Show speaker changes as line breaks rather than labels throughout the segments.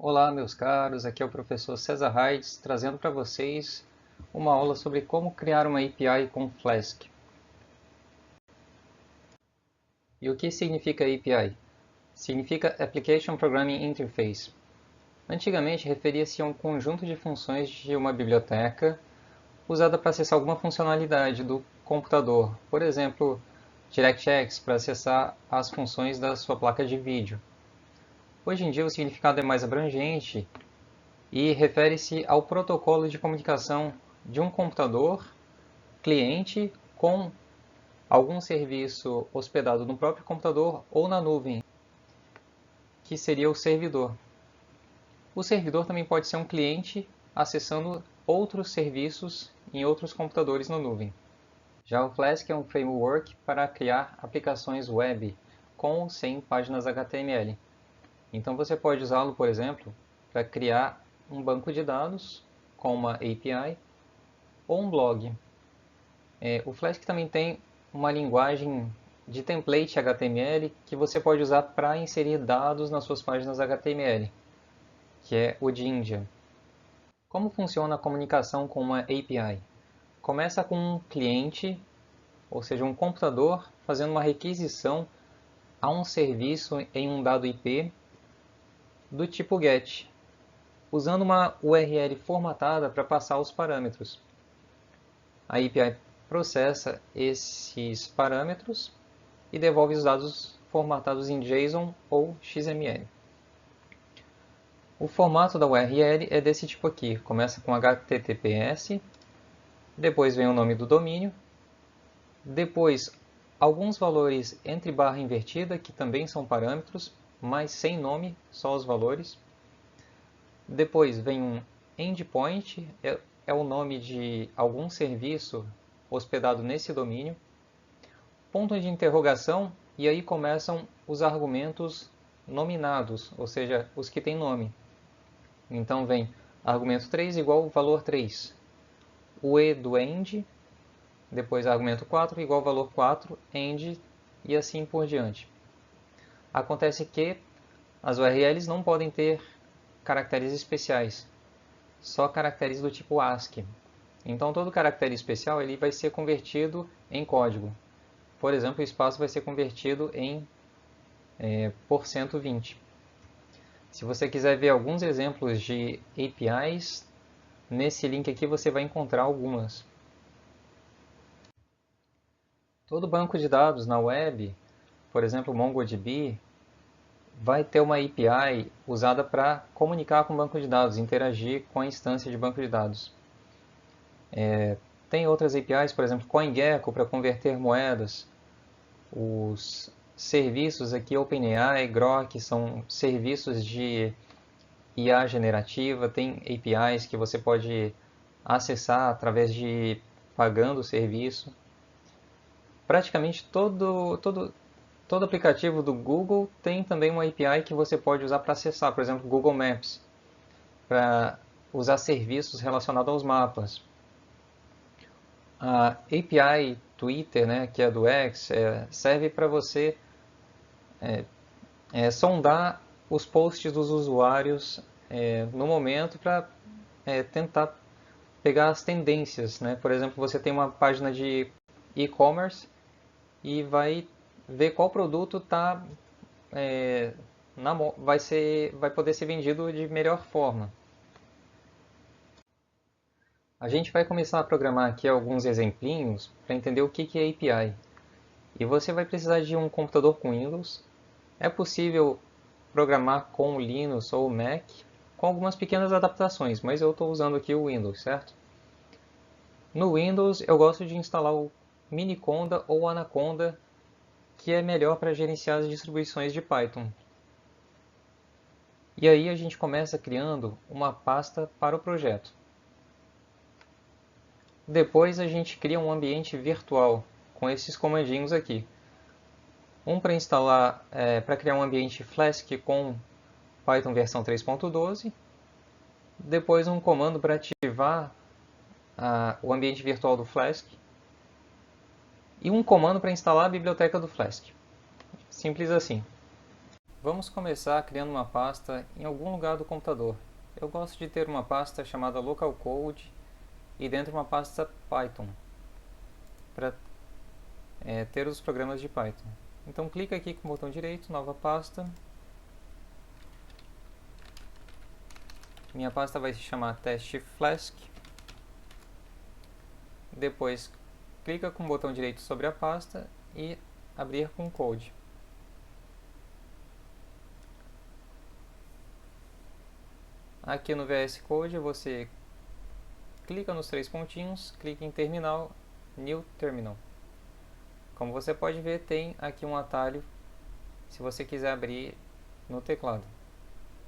Olá, meus caros, aqui é o professor César Heides, trazendo para vocês uma aula sobre como criar uma API com Flask. E o que significa API? Significa Application Programming Interface. Antigamente referia-se a um conjunto de funções de uma biblioteca usada para acessar alguma funcionalidade do computador, por exemplo, DirectX para acessar as funções da sua placa de vídeo. Hoje em dia o significado é mais abrangente e refere-se ao protocolo de comunicação de um computador cliente com algum serviço hospedado no próprio computador ou na nuvem, que seria o servidor. O servidor também pode ser um cliente acessando outros serviços em outros computadores na nuvem. Já o Flask é um framework para criar aplicações web com ou sem páginas HTML. Então você pode usá-lo, por exemplo, para criar um banco de dados com uma API ou um blog. O Flask também tem uma linguagem de template HTML que você pode usar para inserir dados nas suas páginas HTML, que é o Jinja. Como funciona a comunicação com uma API? Começa com um cliente, ou seja, um computador, fazendo uma requisição a um serviço em um dado IP do tipo GET, usando uma URL formatada para passar os parâmetros. A API processa esses parâmetros e devolve os dados formatados em JSON ou XML. O formato da URL é desse tipo aqui, começa com HTTPS, depois vem o nome do domínio, depois alguns valores entre barra invertida, que também são parâmetros, mas sem nome, só os valores. Depois vem um endpoint, é o nome de algum serviço hospedado nesse domínio. Ponto de interrogação, e aí começam os argumentos nominados, ou seja, os que têm nome. Então vem argumento 3 igual valor 3. O e do end, depois argumento 4 igual valor 4, end, e assim por diante. Acontece que as URLs não podem ter caracteres especiais, só caracteres do tipo ASCII. Então todo caractere especial ele vai ser convertido em código. Por exemplo, o espaço vai ser convertido em %20. Se você quiser ver alguns exemplos de APIs, nesse link aqui você vai encontrar algumas. Todo banco de dados na web, por exemplo, MongoDB, vai ter uma API usada para comunicar com o banco de dados, interagir com a instância de banco de dados. Tem outras APIs, por exemplo, CoinGecko para converter moedas. Os serviços aqui, OpenAI, Grok, são serviços de IA generativa. Tem APIs que você pode acessar através de pagando o serviço. Praticamente todo aplicativo do Google tem também uma API que você pode usar para acessar, por exemplo, Google Maps, para usar serviços relacionados aos mapas. A API Twitter, né, que é do X, serve para você sondar os posts dos usuários no momento para tentar pegar as tendências, né? Por exemplo, você tem uma página de e-commerce e vai ver qual produto vai poder ser vendido de melhor forma. A gente vai começar a programar aqui alguns exemplinhos para entender o que é API. E você vai precisar de um computador com Windows. É possível programar com Linux ou Mac, com algumas pequenas adaptações, mas eu estou usando aqui o Windows, certo? No Windows eu gosto de instalar o Miniconda ou Anaconda, que é melhor para gerenciar as distribuições de Python. E aí a gente começa criando uma pasta para o projeto. Depois a gente cria um ambiente virtual com esses comandinhos aqui. Um para instalar, para criar um ambiente Flask com Python versão 3.12. Depois um comando para ativar o ambiente virtual do Flask. E um comando para instalar a biblioteca do Flask. Simples assim. Vamos começar criando uma pasta em algum lugar do computador. Eu gosto de ter uma pasta chamada localcode e dentro uma pasta Python para ter os programas de Python. Então clica aqui com o botão direito, nova pasta. Minha pasta vai se chamar teste Flask. Depois clica com o botão direito sobre a pasta e abrir com code. Aqui no VS Code você clica nos 3 pontinhos, clica em terminal, New Terminal. Como você pode ver, tem aqui um atalho se você quiser abrir no teclado.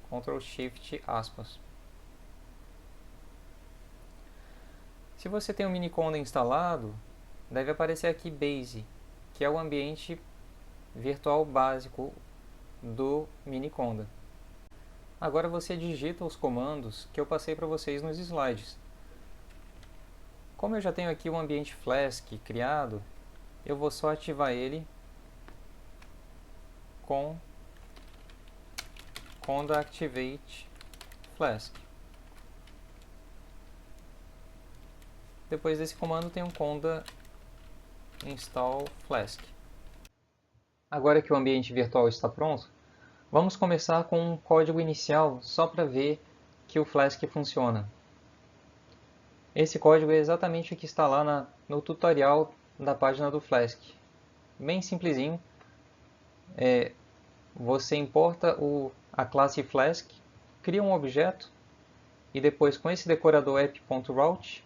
Ctrl Shift aspas. Se você tem o Miniconda instalado, deve aparecer aqui Base, que é o ambiente virtual básico do Miniconda. Agora você digita os comandos que eu passei para vocês nos slides. Como eu já tenho aqui o ambiente Flask criado, eu vou só ativar ele com conda activate Flask. Depois desse comando tem um conda install Flask. Agora que o ambiente virtual está pronto, vamos começar com um código inicial só para ver que o Flask funciona. Esse código é exatamente o que está lá no tutorial da página do Flask. Bem simplesinho. Você importa a classe Flask, cria um objeto e depois com esse decorador app.route,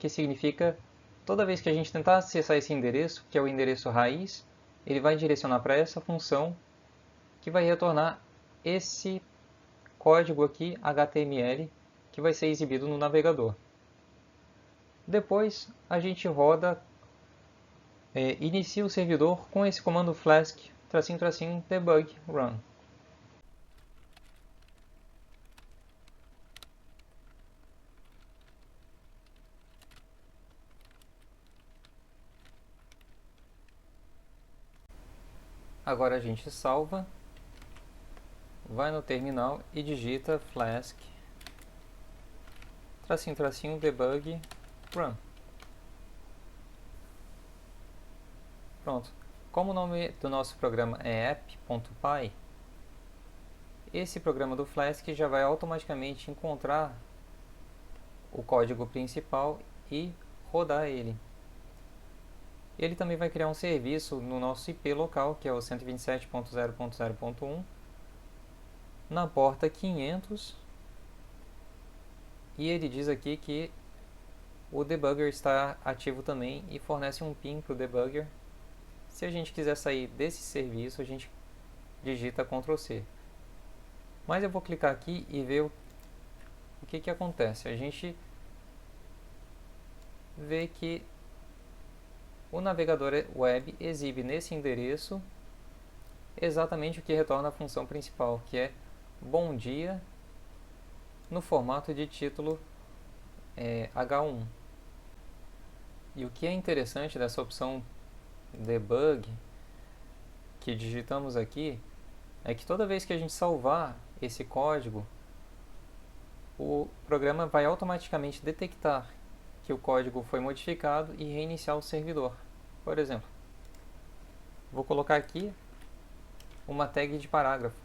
que significa toda vez que a gente tentar acessar esse endereço, que é o endereço raiz, ele vai direcionar para essa função que vai retornar esse código aqui HTML que vai ser exibido no navegador. Depois a gente inicia o servidor com esse comando flask --debug run. Agora a gente salva, vai no terminal e digita flask --debug run. Pronto. Como o nome do nosso programa é app.py, esse programa do Flask já vai automaticamente encontrar o código principal e rodar ele. Ele também vai criar um serviço no nosso IP local, que é o 127.0.0.1, na porta 500, e ele diz aqui que o debugger está ativo também e fornece um PIN para o debugger. Se a gente quiser sair desse serviço, a gente digita Ctrl C. Mas eu vou clicar aqui e ver o que acontece. A gente vê que o navegador web exibe nesse endereço exatamente o que retorna a função principal, que é bom dia, no formato de título H1. E o que é interessante dessa opção debug que digitamos aqui é que toda vez que a gente salvar esse código, o programa vai automaticamente detectar que o código foi modificado e reiniciar o servidor. Por exemplo, vou colocar aqui uma tag de parágrafo.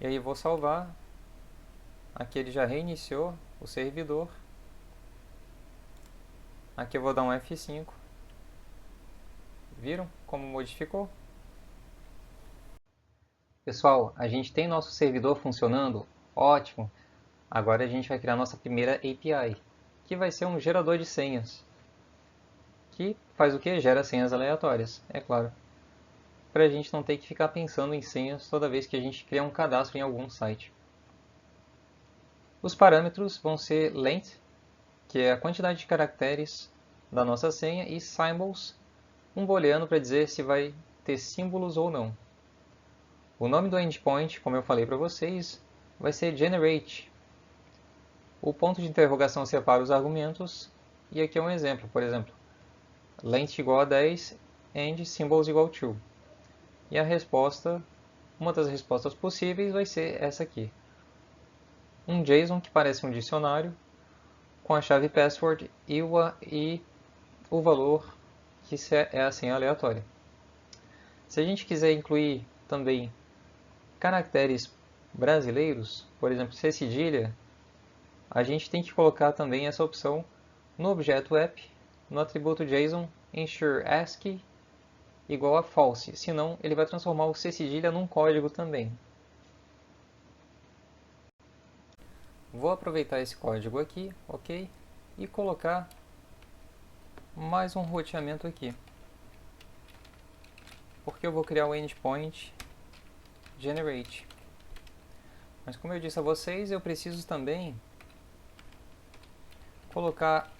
E aí vou salvar. Aqui ele já reiniciou o servidor. Aqui eu vou dar um F5. Viram como modificou? Pessoal, a gente tem nosso servidor funcionando? Ótimo! Agora a gente vai criar nossa primeira API, que vai ser um gerador de senhas. Que faz o que? Gera senhas aleatórias, é claro. Para a gente não ter que ficar pensando em senhas toda vez que a gente cria um cadastro em algum site. Os parâmetros vão ser length, que é a quantidade de caracteres da nossa senha, e symbols, um booleano para dizer se vai ter símbolos ou não. O nome do endpoint, como eu falei para vocês, vai ser generate. O ponto de interrogação separa os argumentos E aqui é um exemplo, por exemplo, length igual a 10 and symbols igual a 2. E a resposta, uma das respostas possíveis vai ser essa aqui. Um JSON que parece um dicionário com a chave password e o valor que é a senha aleatória. Se a gente quiser incluir também caracteres brasileiros, por exemplo, C cedilha, a gente tem que colocar também essa opção no objeto app, no atributo JSON, ensure ASCII igual a false, senão ele vai transformar o C cedilha num código também. Vou aproveitar esse código aqui, ok, e colocar mais um roteamento aqui, porque eu vou criar o endpoint generate. Mas como eu disse a vocês, eu preciso também colocar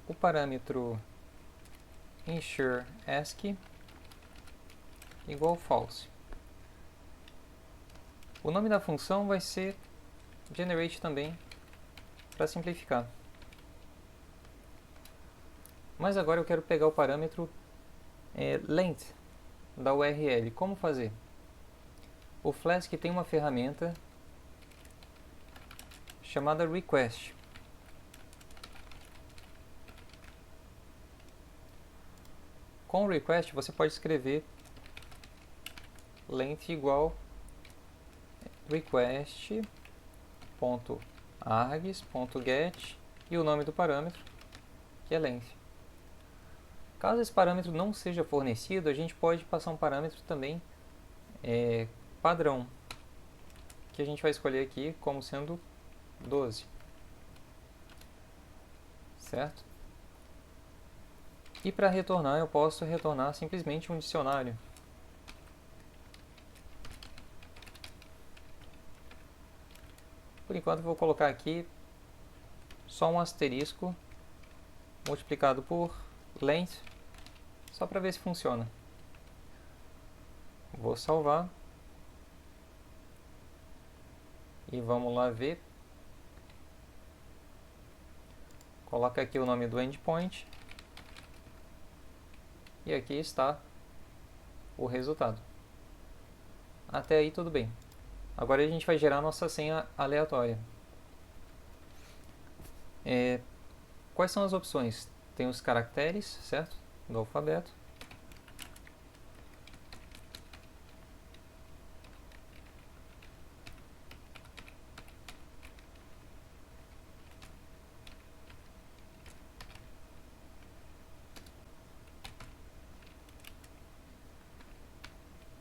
o parâmetro ensure ASCII igual false. O nome da função vai ser generate também, para simplificar. Mas agora eu quero pegar o parâmetro length da URL. Como fazer? O Flask tem uma ferramenta chamada request. Com o request você pode escrever length igual request.args.get e o nome do parâmetro, que é length. Caso esse parâmetro não seja fornecido, a gente pode passar um parâmetro também padrão, que a gente vai escolher aqui como sendo 12. Certo? E para retornar, eu posso retornar simplesmente um dicionário. Por enquanto, eu vou colocar aqui só um asterisco multiplicado por length, só para ver se funciona. Vou salvar. E vamos lá ver. Coloca aqui o nome do endpoint. E aqui está o resultado. Até aí tudo bem. Agora a gente vai gerar nossa senha aleatória. Quais são as opções? Tem os caracteres, certo? Do alfabeto.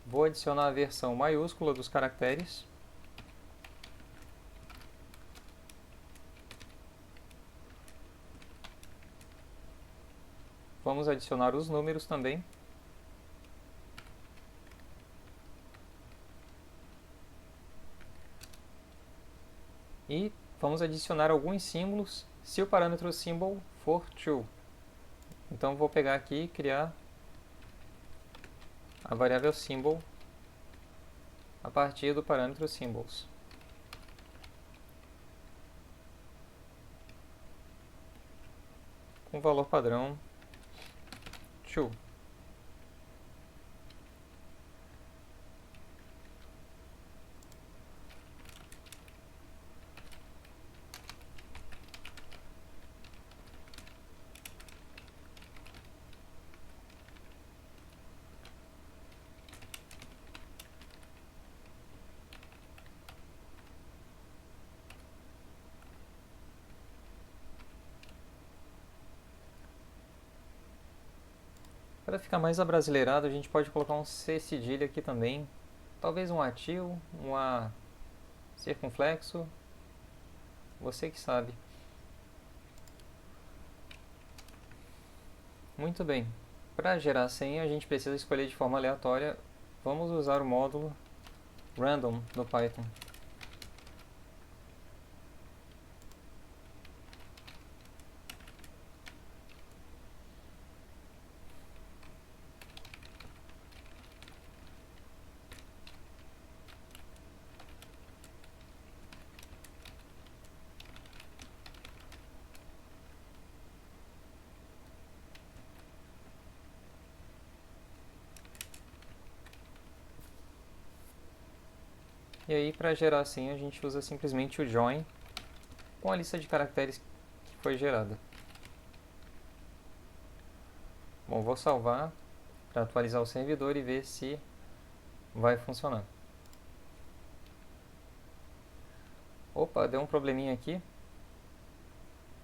Vou adicionar a versão maiúscula dos caracteres. Vamos adicionar os números também. E vamos adicionar alguns símbolos se o parâmetro symbol for true. Então vou pegar aqui e criar a variável symbol a partir do parâmetro symbols. Com valor padrão true. Para ficar mais abrasileirado, a gente pode colocar um C cedilha aqui também. Talvez um atil, um A circunflexo. Você que sabe. Muito bem. Para gerar a senha, a gente precisa escolher de forma aleatória. Vamos usar o módulo random do Python. E aí, para gerar assim, a gente usa simplesmente o join com a lista de caracteres que foi gerada. Bom, vou salvar para atualizar o servidor e ver se vai funcionar. Opa, deu um probleminha aqui.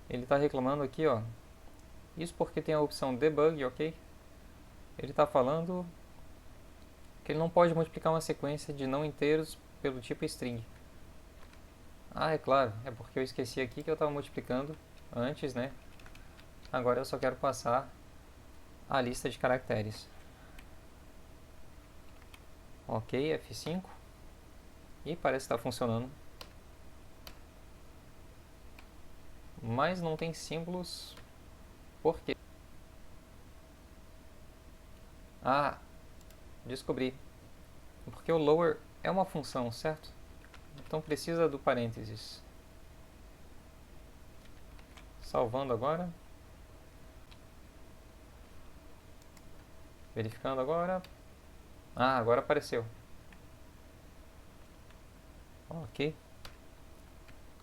Ele está reclamando aqui, ó. Isso porque tem a opção debug, ok? Ele está falando que ele não pode multiplicar uma sequência de não inteiros pelo tipo string. Ah, é claro, é porque eu esqueci aqui que eu estava multiplicando antes, né? Agora eu só quero passar a lista de caracteres. Ok, F5. E parece que está funcionando. Mas não tem símbolos. Por quê? Ah, descobri. Porque o lower é uma função, certo? Então precisa do parênteses. Salvando agora. Verificando agora. Ah, agora apareceu. Ok.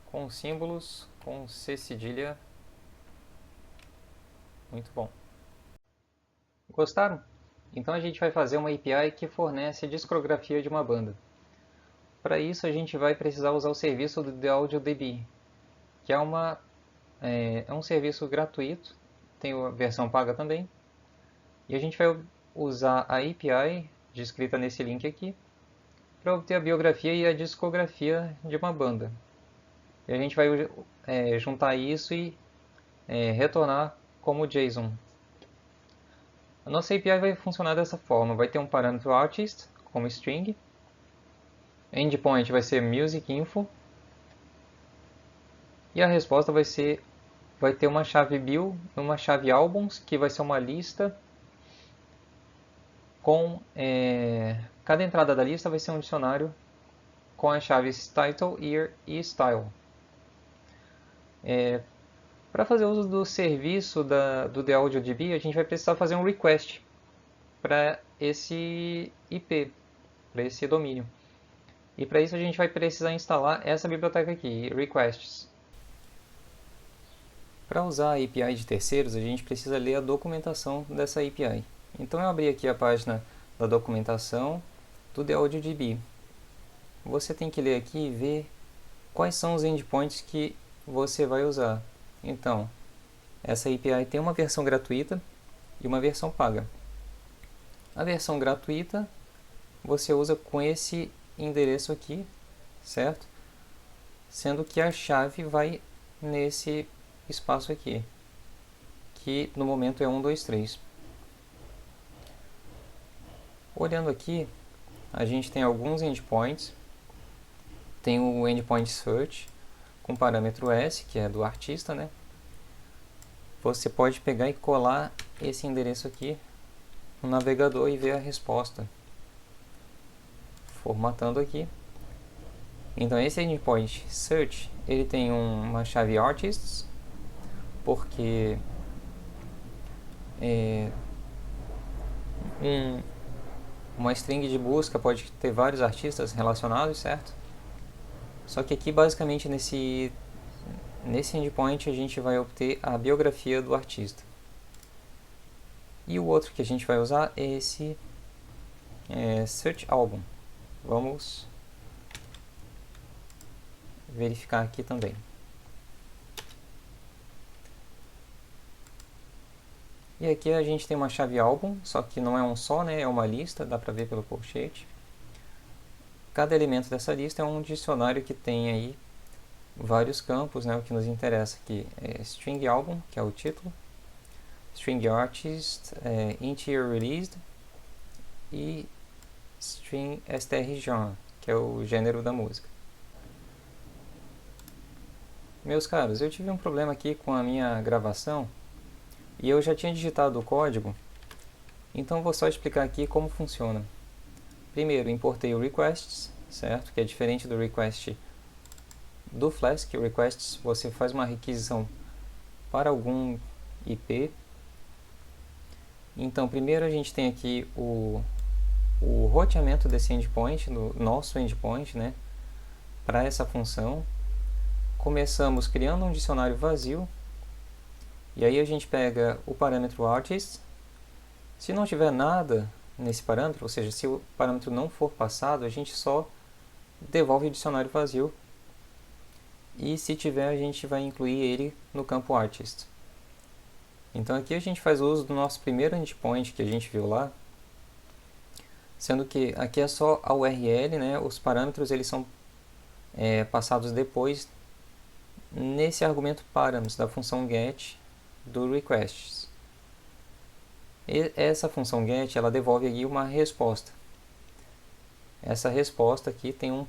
Com símbolos, com C cedilha. Muito bom. Gostaram? Então a gente vai fazer uma API que fornece a discografia de uma banda. Para isso a gente vai precisar usar o serviço do TheAudioDB, que é um serviço gratuito, tem a versão paga também. E a gente vai usar a API descrita nesse link aqui para obter a biografia e a discografia de uma banda. E a gente vai juntar isso e retornar como JSON. A nossa API vai funcionar dessa forma, vai ter um parâmetro artist como string, endpoint vai ser musicinfo e a resposta vai ter uma chave bill e uma chave albums, que vai ser uma lista com cada entrada da lista vai ser um dicionário com as chaves title, year e style. Para fazer uso do serviço do TheAudioDB, a gente vai precisar fazer um request para esse IP, para esse domínio. E para isso a gente vai precisar instalar essa biblioteca aqui, requests. Para usar a API de terceiros, a gente precisa ler a documentação dessa API. Então eu abri aqui a página da documentação do TheAudioDB. Você tem que ler aqui e ver quais são os endpoints que você vai usar. Então, essa API tem uma versão gratuita e uma versão paga. A versão gratuita você usa com esse endereço aqui, certo? Sendo que a chave vai nesse espaço aqui, que no momento é 123. Olhando aqui, a gente tem alguns endpoints. Tem o endpoint search com parâmetro S, que é do artista, né? Você pode pegar e colar esse endereço aqui no navegador e ver a resposta. Formatando aqui. Então esse endpoint search, ele tem uma chave artists, porque uma string de busca pode ter vários artistas relacionados, certo? Só que aqui basicamente nesse endpoint a gente vai obter a biografia do artista. E o outro que a gente vai usar é esse search album. Vamos verificar aqui também. E aqui a gente tem uma chave álbum, só que não é um só, né? É uma lista, dá para ver pelo pochete. Cada elemento dessa lista é um dicionário que tem aí vários campos, né? O que nos interessa aqui é string album, que é o título, string artist, int year released e string strgenre, que é o gênero da música. Meus caros, eu tive um problema aqui com a minha gravação e eu já tinha digitado o código, então vou só explicar aqui como funciona. Primeiro, importei o requests, certo? Que é diferente do request do Flask. O requests você faz uma requisição para algum IP. Então, primeiro a gente tem aqui o roteamento desse endpoint, do nosso endpoint, né? para essa função. Começamos criando um dicionário vazio, e aí a gente pega o parâmetro artist. Se não tiver nada nesse parâmetro, ou seja, se o parâmetro não for passado, a gente só devolve o dicionário vazio, e se tiver a gente vai incluir ele no campo artist. Então aqui a gente faz uso do nosso primeiro endpoint que a gente viu lá, sendo que aqui é só a URL, né? Os parâmetros eles são passados depois nesse argumento params da função get do requests. E essa função get ela devolve aqui uma resposta. Essa resposta aqui tem um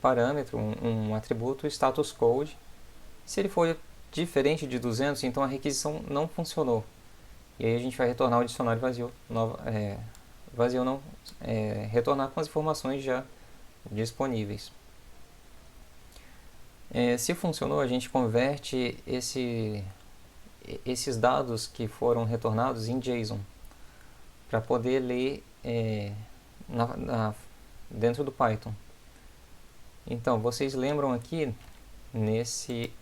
parâmetro, um atributo status code. Se ele for diferente de 200, então a requisição não funcionou. E aí a gente vai retornar o dicionário vazio. Vazio não, retornar com as informações já disponíveis. Se funcionou, a gente converte esses dados que foram retornados em JSON para poder ler dentro do Python. Então, vocês lembram aqui, nesse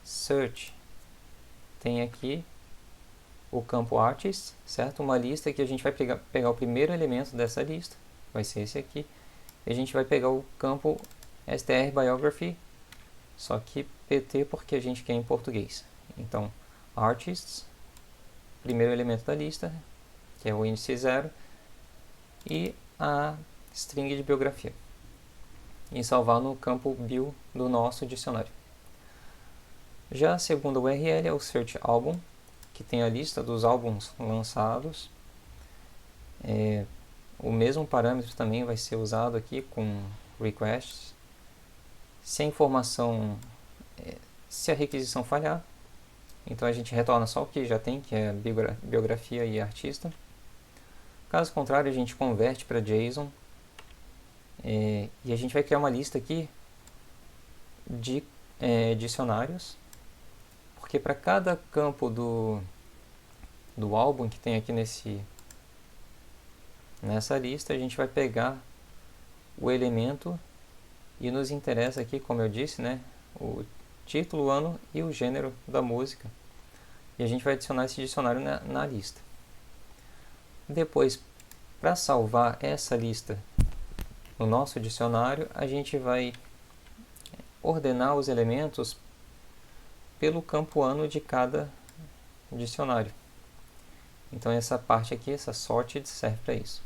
search, tem aqui o campo artist, certo? Uma lista que a gente vai pegar o primeiro elemento dessa lista, vai ser esse aqui, e a gente vai pegar o campo str biography, só que pt porque a gente quer em português. Então, artists, primeiro elemento da lista, que é o índice 0, e a string de biografia. E salvar no campo bio do nosso dicionário. Já a segunda URL é o search album, que tem a lista dos álbuns lançados. O mesmo parâmetro também vai ser usado aqui com requests. Se a informação, se a requisição falhar, então a gente retorna só o que já tem, que é a biografia e artista. Caso contrário, a gente converte para JSON. E a gente vai criar uma lista aqui de dicionários, porque para cada campo do álbum que tem aqui nessa lista, a gente vai pegar o elemento e nos interessa aqui, como eu disse, né, o título, o ano e o gênero da música. E a gente vai adicionar esse dicionário na lista. Depois, para salvar essa lista no nosso dicionário, a gente vai ordenar os elementos pelo campo ano de cada dicionário. Então essa parte aqui, essa sorted, serve para isso.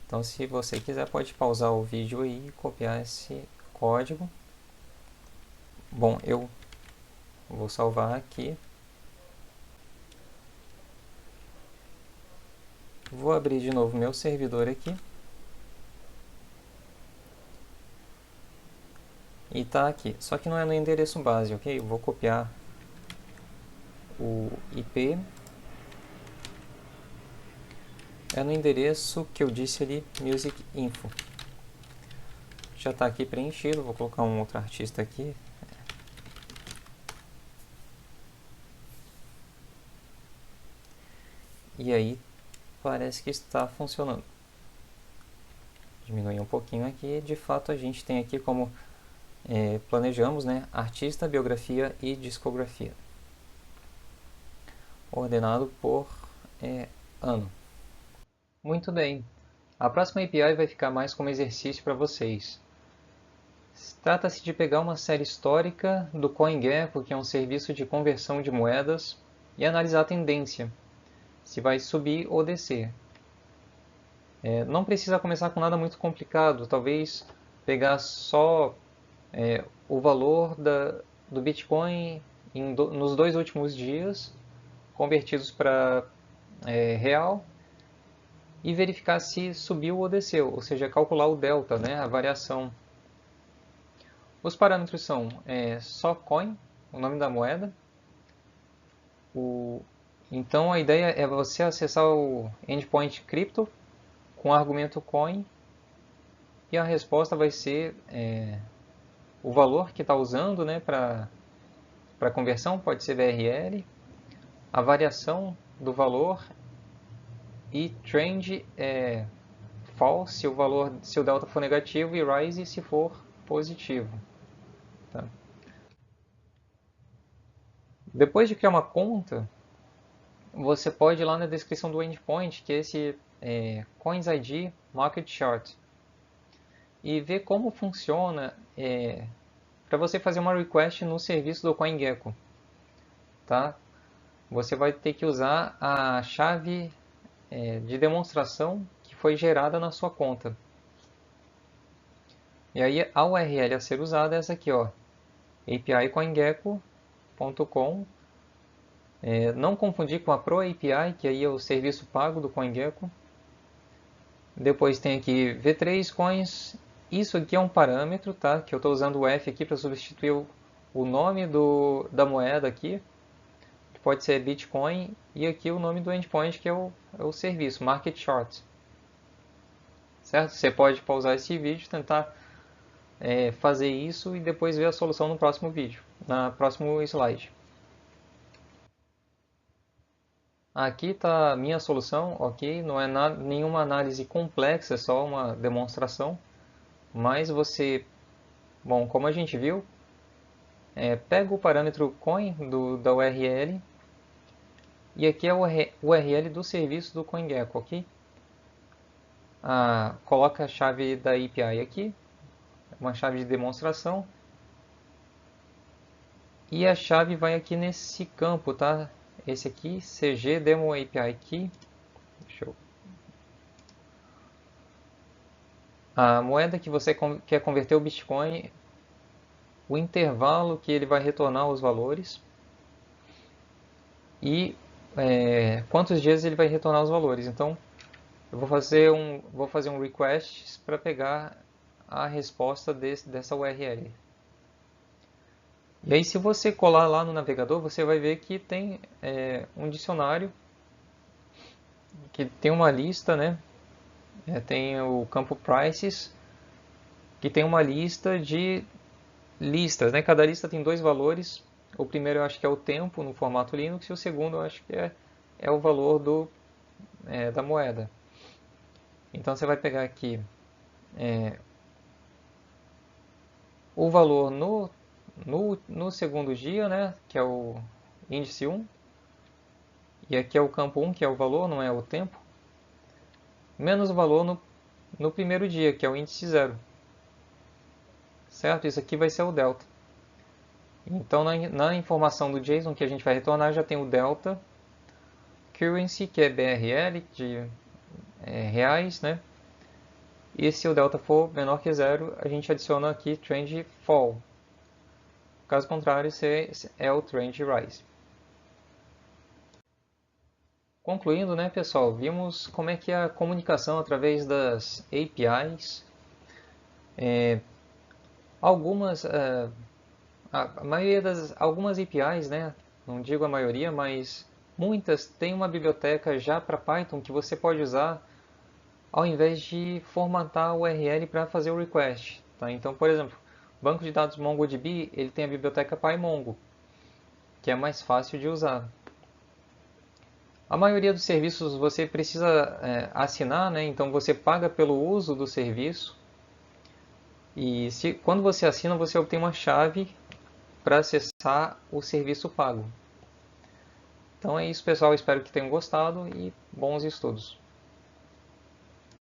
Então se você quiser, pode pausar o vídeo aí e copiar esse código. Bom, eu vou salvar aqui. Vou abrir de novo meu servidor aqui. E está aqui, só que não é no endereço base, ok? Eu vou copiar o IP. É no endereço que eu disse ali, music info. Já está aqui preenchido, vou colocar um outro artista aqui. E aí, parece que está funcionando. Diminuir um pouquinho aqui, de fato a gente tem aqui como planejamos, né, artista, biografia e discografia. Ordenado por ano. Muito bem. A próxima API vai ficar mais como exercício para vocês. Trata-se de pegar uma série histórica do CoinGecko, que é um serviço de conversão de moedas, e analisar a tendência, se vai subir ou descer. Não precisa começar com nada muito complicado, talvez pegar só o valor do Bitcoin nos 2 últimos dias, convertidos para real, e verificar se subiu ou desceu, ou seja, calcular o delta, né, a variação. Os parâmetros são só coin, o nome da moeda. Então a ideia é você acessar o endpoint crypto com o argumento coin, e a resposta vai ser o valor que está usando, né, para conversão, pode ser BRL, a variação do valor, e trend false se o delta for negativo, e rise se for positivo. Tá? Depois de criar uma conta, você pode ir lá na descrição do endpoint, que é esse Coins ID Market Chart, e ver como funciona para você fazer uma request no serviço do CoinGecko. Tá? Você vai ter que usar a chave de demonstração que foi gerada na sua conta. E aí a URL a ser usada é essa aqui, ó, apicoingecko.com. Não confundir com a Pro API, que aí é o serviço pago do CoinGecko. Depois tem aqui V3 Coins. Isso aqui é um parâmetro, tá? Que eu estou usando o F aqui para substituir o nome da moeda aqui, que pode ser Bitcoin, e aqui o nome do endpoint, que é o serviço, Market Chart. Certo? Você pode pausar esse vídeo, tentar fazer isso e depois ver a solução no próximo vídeo, no próximo slide. Aqui está a minha solução, ok? Não é nenhuma análise complexa, é só uma demonstração. Mas você, bom, como a gente viu, pega o parâmetro coin da URL e aqui é o URL do serviço do CoinGecko, ok? Coloca a chave da API aqui, uma chave de demonstração, e a chave vai aqui nesse campo, tá? Esse aqui, CG Demo API Key. Deixa eu... A moeda que você quer converter o Bitcoin, o intervalo que ele vai retornar os valores e quantos dias ele vai retornar os valores. Então, eu vou fazer um request para pegar a resposta dessa URL. E aí, se você colar lá no navegador, você vai ver que tem um dicionário que tem uma lista, né? Tem o campo prices, que tem uma lista de listas, né? Cada lista tem 2 valores. O primeiro eu acho que é o tempo no formato Linux e o segundo eu acho que é o valor da moeda. Então você vai pegar aqui o valor no segundo dia, né? Que é o índice 1. E aqui é o campo 1, que é o valor, não é o tempo. Menos o valor no primeiro dia, que é o índice 0. Certo? Isso aqui vai ser o delta. Então, na informação do JSON que a gente vai retornar, já tem o delta currency, que é BRL, de reais, né? E se o delta for menor que 0, a gente adiciona aqui trend fall. Caso contrário, é o trend rise. Concluindo, né, pessoal, vimos como é que é a comunicação através das APIs. Algumas APIs, né, não digo a maioria, mas muitas têm uma biblioteca já para Python que você pode usar ao invés de formatar o URL para fazer o request. Tá? Então, por exemplo, o banco de dados MongoDB ele tem a biblioteca PyMongo, que é mais fácil de usar. A maioria dos serviços você precisa assinar, né? Então você paga pelo uso do serviço. E quando você assina, você obtém uma chave para acessar o serviço pago. Então é isso, pessoal. Espero que tenham gostado e bons estudos.